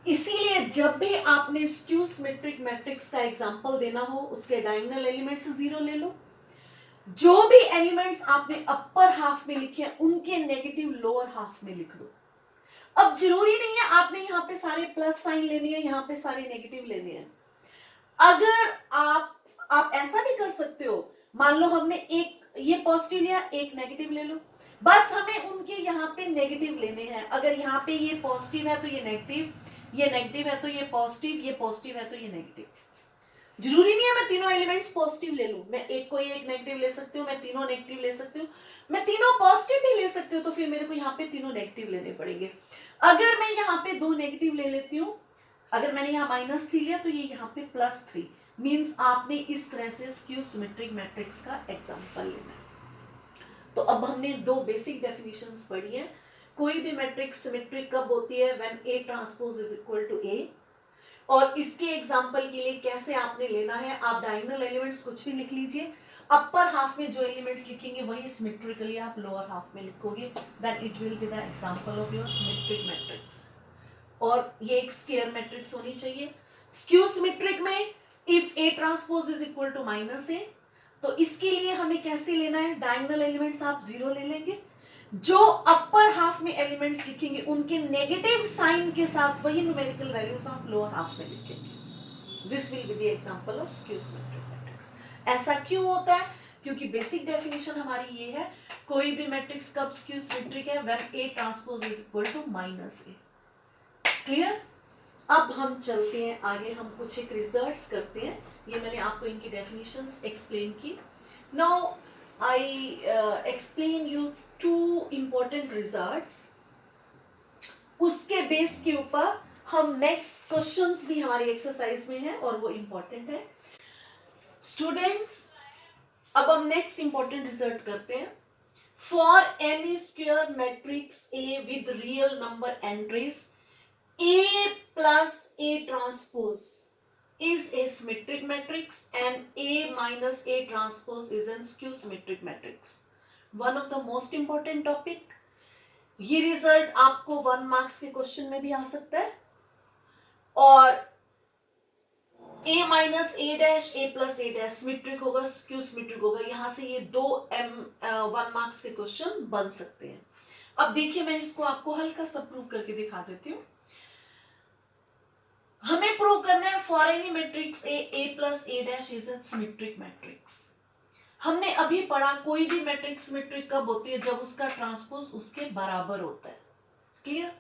इसीलिए जब भी आपने स्क्यू सिमेट्रिक मैट्रिक्स का एग्जांपल देना हो, उसके डायगोनल एलिमेंट्स 0 ले लो. जो भी एलिमेंट्स आपने अपर हाफ में लिखे हैं उनके नेगेटिव लोअर हाफ में लिख दो. अब जरूरी नहीं है आपने यहाँ पे सारे प्लस साइन लेने हैं, यहाँ पे सारे नेगेटिव लेने हैं। अगर आप ऐसा भी कर सकते हो, मान लो हमने एक ये पॉजिटिव लिया, एक नेगेटिव ले लो, बस हमें उनके यहाँ पे नेगेटिव लेने हैं। अगर यहाँ पे ये पॉजिटिव है तो ये नेगेटिव, ये नेगेटिव है तो ये पॉजिटिव, ये पॉजिटिव है तो ये नेगेटिव। जरूरी नहीं है मैं तीनों एलिमेंट्स पॉजिटिव ले लूं, मैं एक कोई एक नेगेटिव ले सकती हूँ, मैं तीनों नेगेटिव ले सकती हूँ, मैं तीनों पॉजिटिव भी ले सकती हूँ, तो फिर मेरे को यहाँ पे तीनों नेगेटिव लेने पड़ेंगे। अगर मैं यहाँ पे दो नेगेटिव ले लेती हूँ, अगर मैंने यहाँ -3 लिया तो ये यहाँ पे +3, मींस आपने इस तरह से स्क्यू सिमेट्रिक मैट्रिक्स का एग्जांपल लेना है। तो अब हमने दो बेसिक डेफिनेशंस पढ़ी है। कोई भी मैट्रिक्स सिमेट्रिक कब होती है, when A transpose is equal to A, और इसके एग्जाम्पल के लिए कैसे आपने लेना है, आप डायगोनल एलिमेंट्स कुछ भी लिख लीजिए, अपर हाफ में जो एलिमेंट्स लिखेंगे वही सिमेट्रिकली आप लोअर हाफ में लिखोगे, then it will be the example of your symmetric matrix. और ये एक स्क्वायर मैट्रिक्स होनी चाहिए। स्क्यू सिमेट्रिक में if A transpose is equal to -A, तो इसके लिए हमें कैसे लेना है, डायगोनल एलिमेंट्स आप 0 ले लेंगे, जो अपर हाफ में एलिमेंट्स लिखेंगे उनके नेगेटिव साइन के साथ वही न्यूमेरिकल वैल्यूज आप लोअर हाफ में लिखेंगे। This will be the example of skew symmetric matrix. ऐसा क्यों होता है, क्योंकि बेसिक डेफिनेशन हमारी ये है, कोई भी मैट्रिक्स कब स्क्यू सिमेट्रिक है, when A transpose is equal to -A। Clear? अब हम चलते हैं आगे, हम कुछ एक रिजल्ट्स करते हैं। ये मैंने आपको इनकी डेफिनेशंस एक्सप्लेन की। Now I explain you two important results, उसके बेस के ऊपर हम नेक्स्ट क्वेश्चंस भी हमारी एक्सरसाइज में है और वो इंपॉर्टेंट है। स्टूडेंट्स, अब हम नेक्स्ट इंपॉर्टेंट रिजल्ट करते हैं। For N E square matrix A with real number entries, A plus A transpose is a symmetric matrix and A minus A transpose is an skew symmetric matrix. One of the most important topic. ये result आपको 1 marks के question में भी आ सकता है, और A minus A dash A plus A dash symmetric होगा, skew symmetric होगा, यहां से ये दो 1 मार्क्स के क्वेश्चन बन सकते हैं। अब देखिए मैं इसको आपको हल्का सा प्रूव करके दिखा देती हूँ। हमें प्रूव करना है फॉर एनी मैट्रिक्स A plus A dash is a symmetric matrix। हमने अभी पढ़ा कोई भी मैट्रिक्स सिमेट्रिक कब होती है, जब उसका ट्रांसपोज उसके बराबर होता है। Clear?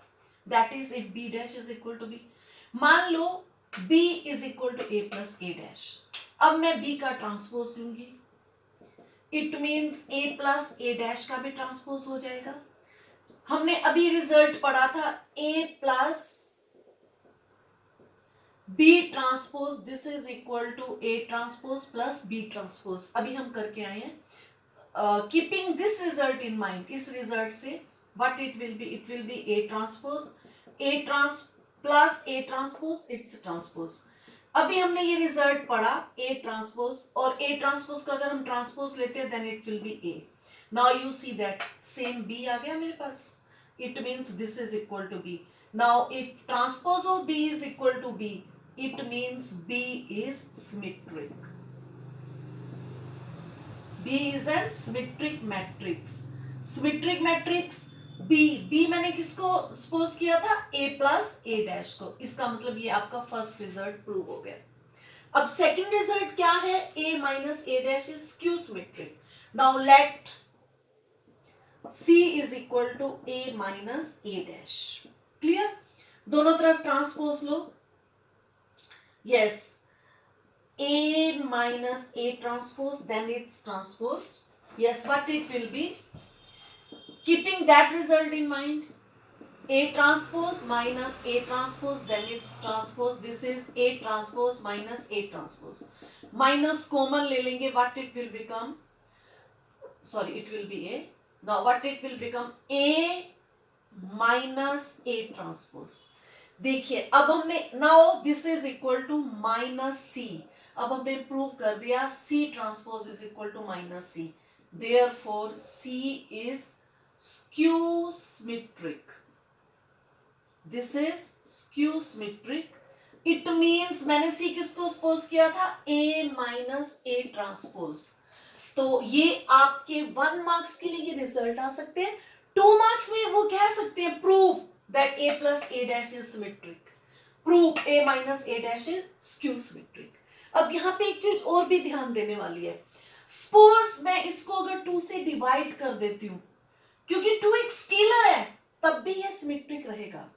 That is if B dash is equal to B। मान लो B is equal to A plus A dash, अब मैं B का ट्रांसपोज लूंगी, it means A plus A dash का भी ट्रांसपोज हो जाएगा। हमने अभी रिजल्ट पढ़ा था A plus B transpose, this is equal to A transpose plus B transpose. अभी हम करके आए हैं। Keeping this result in mind, इस रिजल्ट से what it will be, it will be A transpose, A trans plus A transpose, it's transpose. अभी हमने ये रिजल्ट पढ़ा A ट्रांसपोज, और A ट्रांसपोज का अगर हम ट्रांसपोज लेते हैं then it will be A। Now you see that same B आ गया मेरे पास, it means this is equal to B। Now if transpose of B is equal to B, it means B is symmetric. B is a symmetric matrix. Symmetric matrix B मैंने किसको suppose किया था, A plus A dash को। इसका मतलब ये आपका first result prove हो गया। अब सेकंड रिजल्ट क्या है, A minus A dash is skew symmetric. Now let C is equal to A minus A dash. Clear? दोनों तरफ transpose low. Yes, A minus A transpose, then it's transpose. Yes, what it will be? Keeping that result in mind, A transpose minus A transpose, then it's transpose. This is A transpose minus A transpose. Minus common ले लेंगे, what it will become? Sorry, it will be A. Now what it will become? A minus A transpose. देखिए अब हमने now this is equal to -C, अब हमने prove कर दिया C transpose is equal to -C, therefore C इज skew symmetric. This is skew symmetric, it means मैंने C किसको सपोज किया था, A minus A ट्रांसपोज। तो ये आपके 1 मार्क्स के लिए ये रिजल्ट आ सकते हैं, 2 मार्क्स में वो कह सकते हैं prove that a plus a dash is symmetric. Prove a minus a dash is skew symmetric. अब यहाँ पे एक चीज और भी ध्यान देने वाली है. सपोज मैं इसको अगर 2 से डिवाइड कर देती हूँ, क्योंकि 2 एक स्केलर है, तब भी ये सिमेट्रिक रहेगा.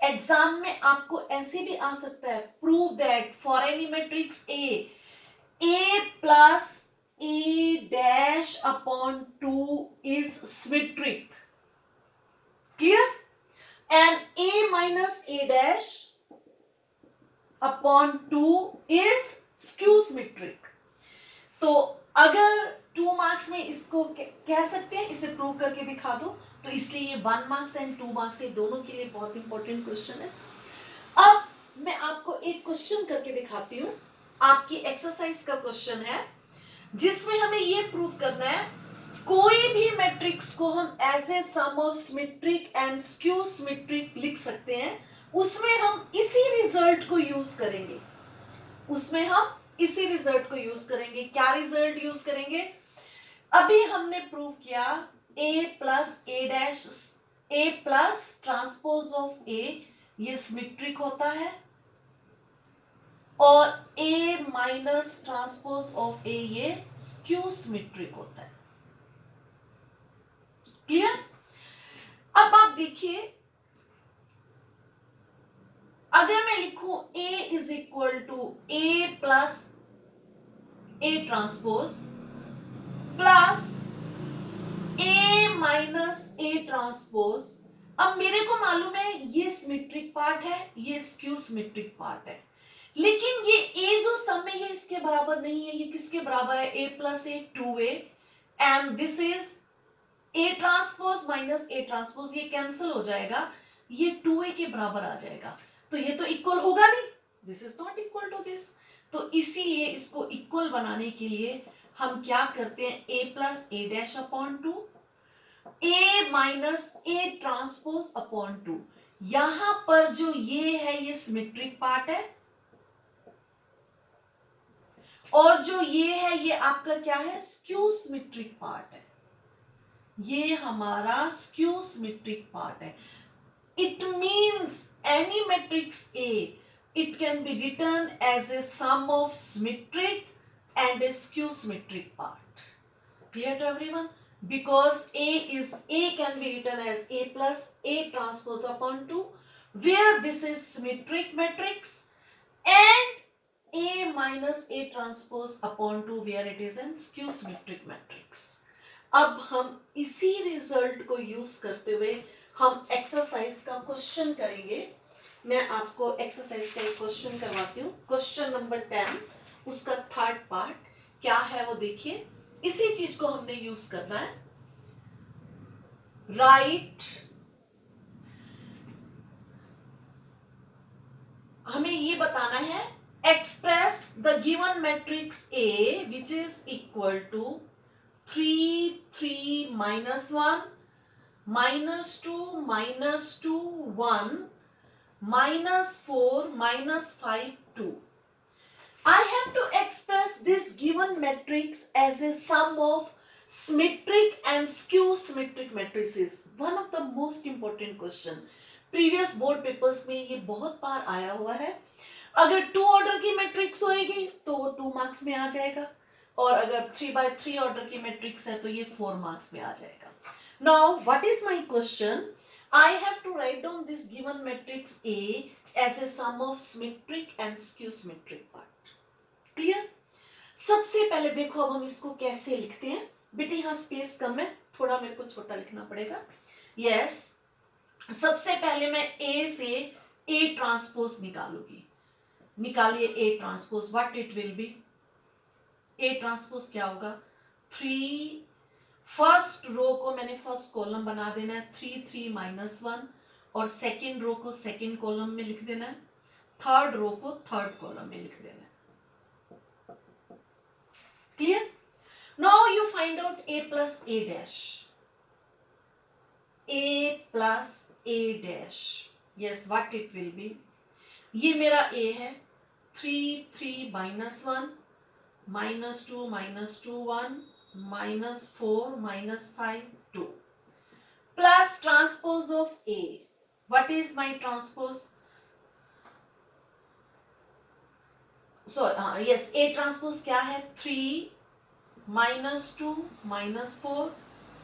एग्जाम में आपको ऐसे भी आ सकता है, प्रूव दैट फॉर एनी मैट्रिक्स a plus a dash upon 2 is symmetric. Clear? And a minus a dash upon 2 is skew symmetric. तो अगर 2 मार्क्स में इसको कह सकते हैं, इसे प्रूव करके दिखा दो, तो इसलिए ये 1 मार्क्स एंड 2 मार्क्स ये दोनों के लिए बहुत इंपॉर्टेंट क्वेश्चन है. अब मैं आपको एक क्वेश्चन करके दिखाती हूँ. आपकी एक्सरसाइज का क्वेश्चन है जिसमें हमें ये प्रूव करना है कोई भी मैट्रिक्स को हम as a sum of symmetric and skew symmetric लिख सकते हैं. उसमें हम इसी रिजल्ट को यूज करेंगे. क्या रिजल्ट यूज करेंगे? अभी हमने प्रूव किया a plus a dash a plus transpose of a ये सिमेट्रिक होता है और a minus transpose of a ये स्क्यू सिमेट्रिक होता है. क्लियर? अब आप देखिए, अगर मैं लिखूं a is equal to a plus a transpose plus a minus a transpose, अब मेरे को मालूम है ये सिमेट्रिक पार्ट है, ये स्क्यू सिमेट्रिक पार्ट है, लेकिन ये a जो सम है ये इसके बराबर नहीं है. ये किसके बराबर है? a plus a 2a and this is a transpose minus a transpose, ये कैंसिल हो जाएगा, ये 2a के बराबर आ जाएगा. तो ये तो इक्वल होगा नहीं, this is not equal to this. तो इसीलिए इसको इक्वल बनाने के लिए हम क्या करते हैं, a plus a dash upon 2 a minus a transpose upon 2. यहां पर जो ये है ये सिमेट्रिक पार्ट है और जो ये है ये आपका क्या है? स्क्यू सिमेट्रिक पार्ट है. ये हमारा स्क्यू सिमेट्रिक पार्ट है. It means any matrix A, it can be written as a sum of symmetric and a skew symmetric part. Clear to everyone? Because A can be written as A plus A transpose upon 2, where this is symmetric matrix, and A minus A transpose upon 2, where it is an skew symmetric matrix. अब हम इसी result को use करते हुए हम exercise का question करेंगे. मैं आपको एक्सरसाइज का एक क्वेश्चन करवाती हूँ. क्वेश्चन नंबर 10, उसका थर्ड पार्ट क्या है वो देखिए. इसी चीज को हमने यूज करना है. राइट, हमें ये बताना है express the given matrix A which is equal to 3 3 minus 1 minus 2 minus 2 1 minus 4 minus 5 2. I have to express this given matrix as a sum of symmetric and skew symmetric matrices. One of the most important question. Previous board papers में ये बहुत बार आया हुआ है. अगर 2 order की matrix होएगी तो वो 2 मार्क्स में आ जाएगा और अगर 3x3 ऑर्डर की मैट्रिक्स है तो ये 4 मार्क्स में आ जाएगा. Now, what is my question? I have to write down this given matrix A as a sum of symmetric and skew symmetric part. Clear? सबसे पहले देखो अब हम इसको कैसे लिखते हैं. बेटे यहाँ स्पेस कम है, थोड़ा मेरे को छोटा लिखना पड़ेगा. Yes, सबसे पहले मैं A से A ट्रांसपोज निकालूंगी. निकालिए A transpose. What it will be? A transpose क्या होगा? 3. फर्स्ट रो को मैंने फर्स्ट कॉलम बना देना है 3 3 माइनस 1 और सेकेंड रो को सेकेंड कॉलम में लिख देना है. थर्ड रो को थर्ड कॉलम में लिख देना है. Clear? Now you find out A plus A dash. A plus A dash. Yes, what it will B? ये मेरा A है. 3 3 minus 1 minus 2 minus 2 1 minus 4 minus 5 2 plus transpose of A. What is my transpose? So yes, A transpose क्या है? 3 minus 2 minus 4,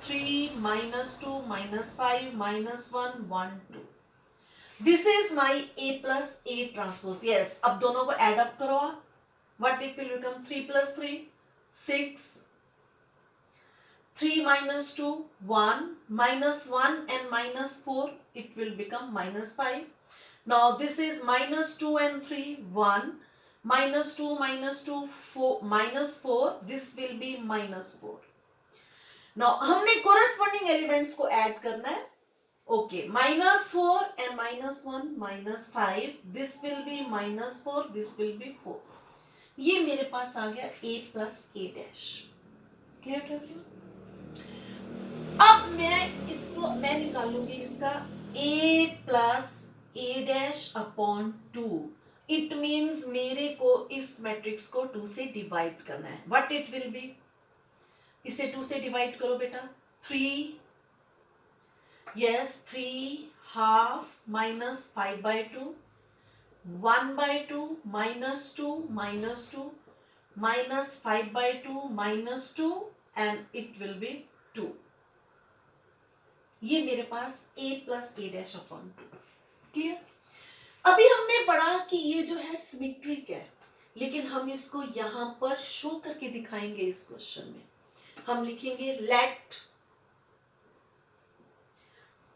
3 minus 2 minus 5 minus 1 1 2. This is my A plus A transpose. Yes, अब दोनों को add up करो आप. What it will become? 3 plus 3 6. 3 minus 2 1 minus 1 and minus 4, it will become minus 5. Now this is minus 2 and 3 1 minus 2 minus 2 4 minus 4, this will be minus 4. Now हमने corresponding elements को add करना है. Okay, minus 4 and minus 1 minus 5, this will be minus 4, this will be 4. ये मेरे पास आ गया A plus A dash. Clear to everyone? अब मैं निकालूंगी इसका A plus A dash upon 2. It means मेरे को इस मैट्रिक्स को 2 से डिवाइड करना है. What it will be? इसे 2 से डिवाइड करो बेटा. 3, yes, 3 half minus 5 by 2, 1 by 2 minus 2 minus 2 minus 5 by 2 minus 2, and it will be 2. ये मेरे पास A plus A dash upon 2. Clear? अभी हमने पढ़ा कि ये जो है सिमेट्रिक है, लेकिन हम इसको यहां पर शो करके दिखाएंगे. इस क्वेश्चन में हम लिखेंगे late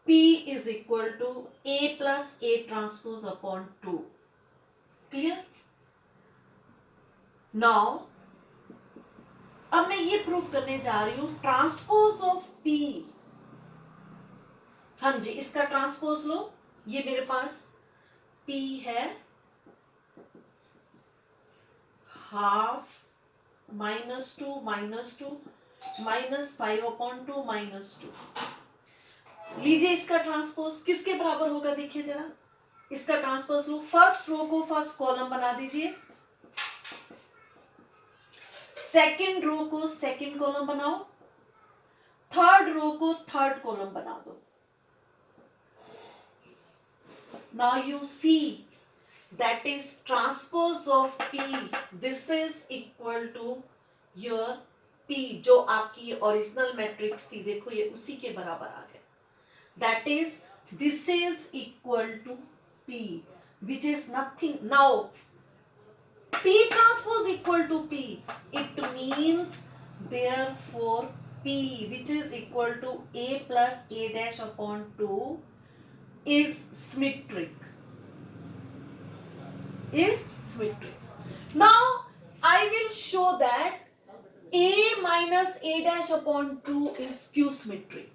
P is equal to A plus A transpose upon 2. Clear? Now अब मैं ये प्रूव करने जा रही हूं ट्रांसपोज ऑफ P. हाँ जी, इसका ट्रांसपोज लो. ये मेरे पास P है half minus 2 minus 2 minus 5 upon 2 minus 2. लीजिए इसका ट्रांसपोज किसके बराबर होगा, देखिए जरा. इसका ट्रांसपोज लो. फर्स्ट रो को फर्स्ट कॉलम बना दीजिए, सेकंड रो को सेकंड कॉलम बनाओ, थर्ड रो को थर्ड कॉलम बना दो. Now you see that is transpose of P. This is equal to your P जो आपकी ओरिजिनल मैट्रिक्स थी. देखो ये उसी के बराबर आ गया. That is this is equal to P, which is nothing. Now P transpose equal to P. It means therefore P, which is equal to A plus A dash upon 2, is symmetric. Now I will show that A minus A dash upon 2 is skew symmetric.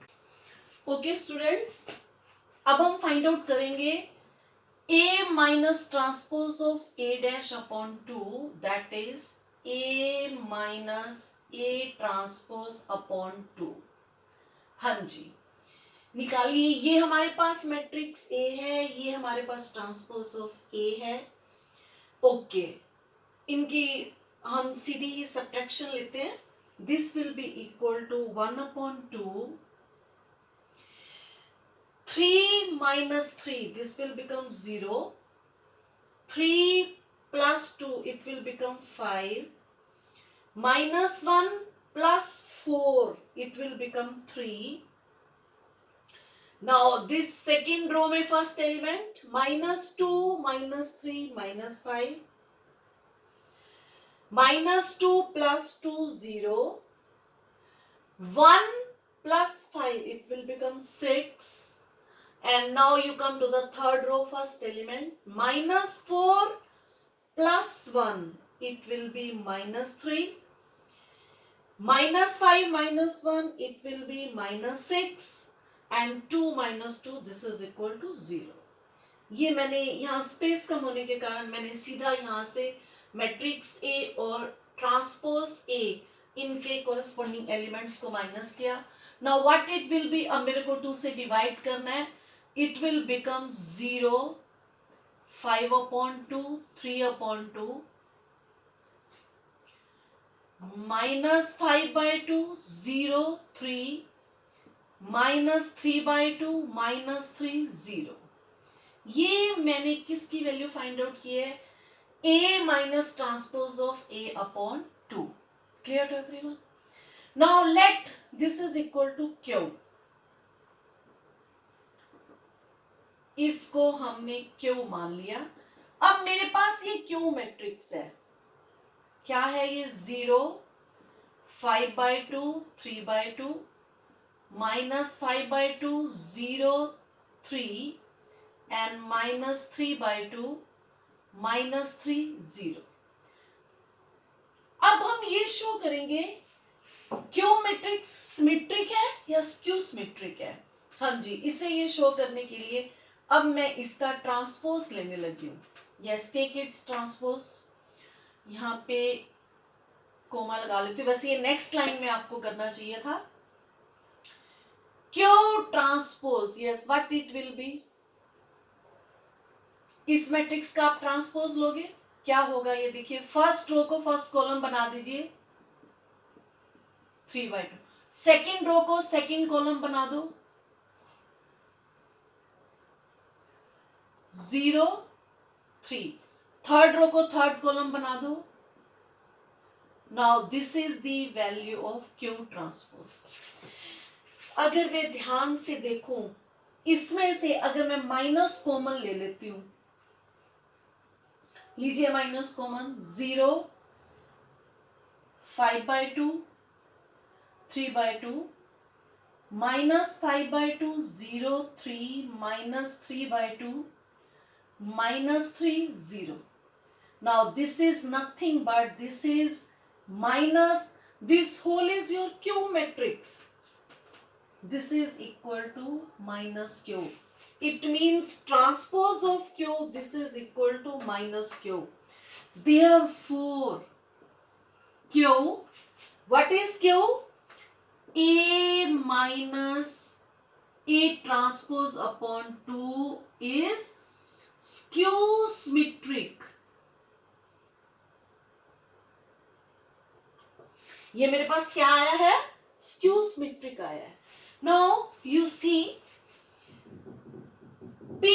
Okay students, अब हम find out करेंगे A minus transpose of A dash upon 2, that is A minus A transpose upon 2. हाँ जी, निकालिए. ये हमारे पास matrix A है, ये हमारे पास ट्रांसपोज ऑफ A है. ओके, इनकी हम सीधी ही सब्ट्रैक्शन लेते हैं. This will be equal to 1 upon 2. 3 minus 3, this will become 0. 3 plus 2, it will become 5. Minus 1 plus 4, it will become 3. Now this second row में first element minus 2 minus 3 minus 5, minus 2 plus 2 0, 1 plus 5, it will become 6. And now you come to the third row, first element minus 4 plus 1, it will be minus 3. Minus 5 minus 1, it will be minus 6. And 2 minus 2, this is equal to 0. ये मैंने यहाँ space कम होने के कारण मैंने सीधा यहाँ से मैट्रिक्स A और ट्रांसपोज A इनके कोरस्पॉन्डिंग एलिमेंट्स को माइनस किया. Now what it will be, अब मेरे को 2 से डिवाइड करना है. It will become 0, 5 upon 2, 3 upon 2, minus 5 by 2, 0, 3, minus 3 by 2, minus 3, 0. ये मैंने किसकी वैल्यू फाइंड आउट की है, A minus transpose of A upon 2. Clear to everyone? Now let this is equal to Q. इसको हमने Q मान लिया. अब मेरे पास ये Q मैट्रिक्स है. क्या है ये? 0, 5/2, 3/2, -5/2, 0, 3 and -3/2, -3, 0. अब हम ये शो करेंगे क्यू मैट्रिक्स सिमेट्रिक है या स्क्यू सिमेट्रिक है. हाँ जी, इसे ये शो करने के लिए अब मैं इसका ट्रांसपोज लेने लगी हूँ. Yes, take its transpose. यहाँ पे कोमा लगा लेती हूँ. वैसे ये नेक्स्ट लाइन में आपको करना चाहिए था. Q transpose, yes, what it will B. इस मैट्रिक्स का आप ट्रांसपोज लोगे, क्या होगा ये देखिए. फर्स्ट रो को फर्स्ट कॉलम बना दीजिए 3/2. सेकेंड रो को सेकेंड कॉलम बना दो 0, 3. थर्ड रो को थर्ड कॉलम बना दो. Now this is the value of Q transpose. अगर मैं ध्यान से देखूं, इसमें से अगर मैं माइनस कॉमन ले लेती हूं, लीजिए minus common. 0, 5/2, 3/2, -5/2, 0, 3, -3/2, -3, 0. Now this is nothing but this is minus, this whole is your Q matrix. This is equal to minus Q. It means transpose of Q, this is equal to minus Q. Therefore, Q, what is Q? A minus A transpose upon 2 is skew symmetric. ये मेरे पास क्या आया है? Skew symmetric आया है. Now you C P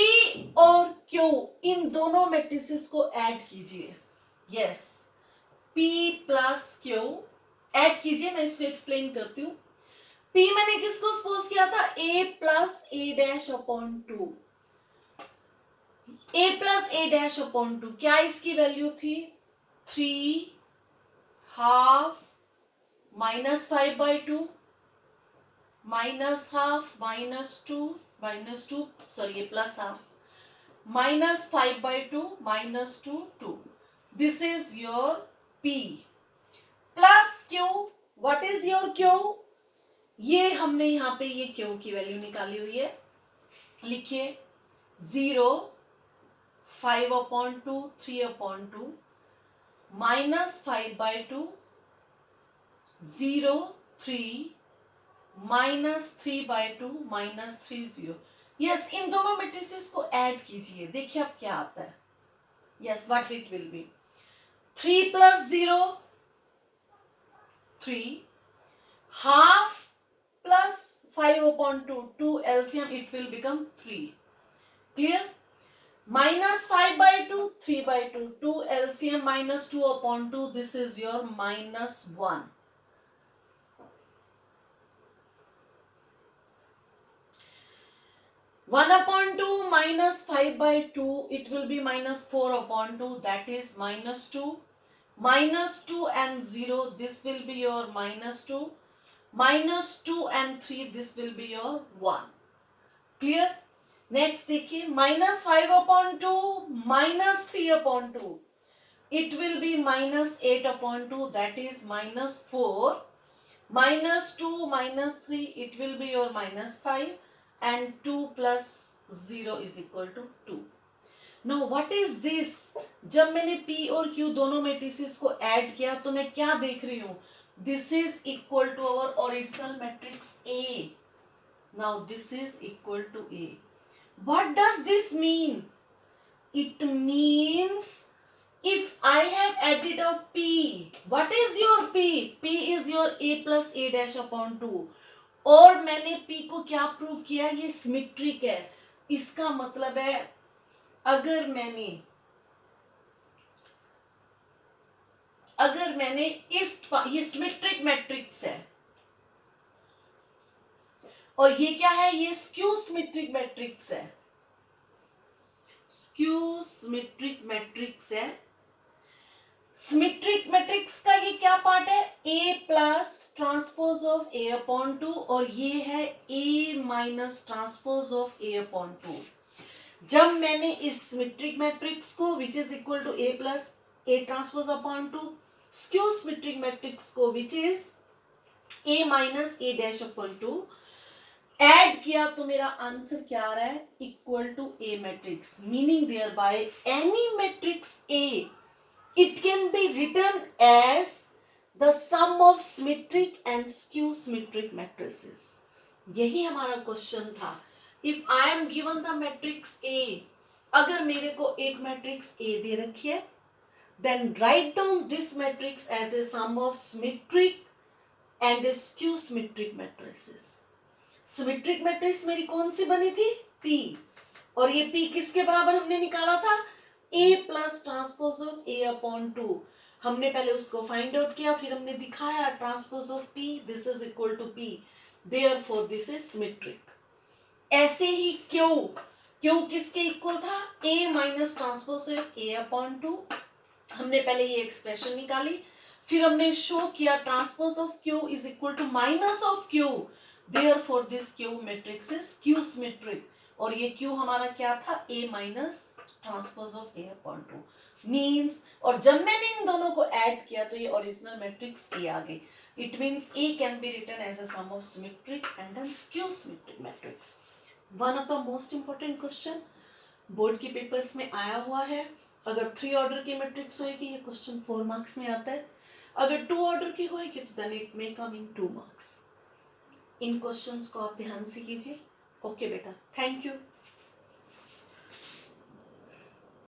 और Q, इन दोनों matrices को ऐड कीजिए. Yes, P plus Q add कीजिए. मैं इसको एक्सप्लेन करती हूँ. P मैंने किसको सपोज किया था? A plus A dash upon 2. A plus A dash upon 2, क्या इसकी वैल्यू थी? 3 हाफ -5/2, -2, सॉरी ये plus half, -5/2, -2, 2. This is your P plus Q. What is your Q? ये हमने यहाँ पे ये Q की वैल्यू निकाली हुई है. लिखिए 0, 5/2, 3/2, -5/2, 0, 3, -3/2, -3, 0. यस, इन दोनों मैट्रिसेस को ऐड कीजिए. देखिए अब क्या आता है. Yes, what it will B. 3 plus 0, 3, half plus 5/2, 2 LCM, it will become 3. Clear? -5/2, 3/2, 2 LCM -2/2, this is your -1. (1/2) -5/2, it will be -4/2, that is -2. -2 and 0, this will be your -2. -2 and 3, this will be your 1. Clear? Next देखिए, -5/2, -3/2, it will be -8/2, that is -4. -2, -3, it will be your -5. And 2 plus 0 is equal to 2. Now what is this? जब मैंने P और Q दोनों matrices को add किया तो मैं क्या देख रही हूँ? This is equal to our original matrix A. Now this is equal to A. What does this mean? It means if I have added a P, what is your P? P is your A plus A dash upon 2. और मैंने P को क्या prove किया? ये symmetric है. इसका मतलब है अगर मैंने ये सिमेट्रिक मैट्रिक्स है और ये क्या है, ये स्क्यू सिमेट्रिक मैट्रिक्स है, स्क्यू सिमेट्रिक मैट्रिक्स है। सिमेट्रिक मैट्रिक्स का ये क्या पार्ट है, A plus transpose of A upon 2 और ये है A minus transpose of A upon 2। जब मैंने इस सिमेट्रिक मैट्रिक्स को which is equal to A plus A transpose upon 2 skew symmetric matrix को which is A minus A dash upon 2 add किया तो मेरा आंसर क्या आ रहा है, equal to A matrix, meaning thereby any एनी मैट्रिक्स A it can be written as the sum of symmetric and skew symmetric matrices। यही हमारा क्वेश्चन था। If I am given the matrix A, अगर मेरे को एक मैट्रिक्स A दे रखी है, then write down this matrix as a sum of symmetric and a skew symmetric matrices। Symmetric matrix मेरी कौन सी बनी थी, P, और ये P किसके बराबर हमने निकाला था, A plus transpose of A upon 2। हमने पहले उसको फाइंड आउट किया, फिर हमने दिखाया transpose of P this is equal to P, therefore this is symmetric. ऐसे ही Q किसके इक्वल था, A minus transpose of A upon 2। हमने पहले ये एक्सप्रेशन निकाली, फिर हमने शो किया transpose of Q is equal to minus of Q, therefore this Q matrix is Q symmetric. और ये Q हमारा क्या था, A minus transpose of A upon 2 means, और जब मैंने इन दोनों को ऐड किया तो ये ओरिजिनल मैट्रिक्स A आ गई। It means A can be written as a sum of symmetric and an skew symmetric matrix. One of the most important question board के पेपर्स में आया हुआ है। अगर 3 ऑर्डर की मैट्रिक्स होगी ये क्वेश्चन 4 मार्क्स में आता है, अगर 2 ऑर्डर की होगी तो then it may come in 2 marks. इन क्वेश्चंस को आप ध्यान से कीजिए। ओके बेटा, थैंक यू।